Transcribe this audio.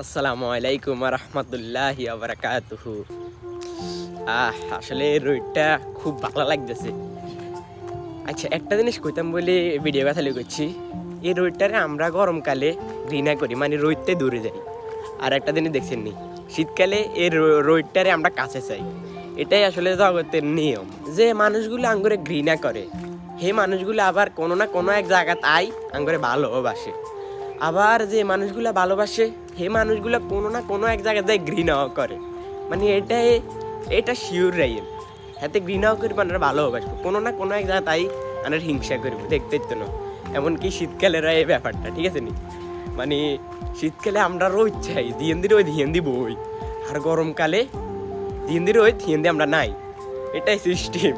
আসসালামু আলাইকুম রহমতুল্লাহি বারাকাতুহু। আসলে রোদটা খুব ভালো লাগতেছে। আচ্ছা, একটা জিনিস কইতাম বলে ভিডিও কথা করছি। এই রোদটারে আমরা গরমকালে ঘৃণা করি, মানে রোদতে দূরে যাই। আর একটা জিনিস দেখছেন নি, শীতকালে এই রোদটারে আমরা কাছে চাই। এটাই আসলে জগতের নিয়ম, যে মানুষগুলো আঙ্গুরে ঘৃণা করে, হে মানুষগুলো আবার কোনো না কোনো এক জায়গা তাই আঙ্গুরে ভালোবাসে। আবার যে মানুষগুলো ভালোবাসে, হে মানুষগুলো কোনো না কোনো এক জায়গায় ঘৃণাও করে। মানে এটা শিওর রাইন, হাতে ঘৃণাও করবো আর ভালোবাসবো, কোনো না কোনো এক জায়গায় তাই আর হিংসা করবো, দেখতে তো না। এমনকি শীতকালের এই ব্যাপারটা, ঠিক আছে নি? মানে শীতকালে আমরা রোদ চাই, দিয়েন্দির ওই দিয়েন্দি বই, আর গরমকালে দিয়েন্দির ওই দিয়েন্দি আমরা নাই। এটাই সিস্টেম।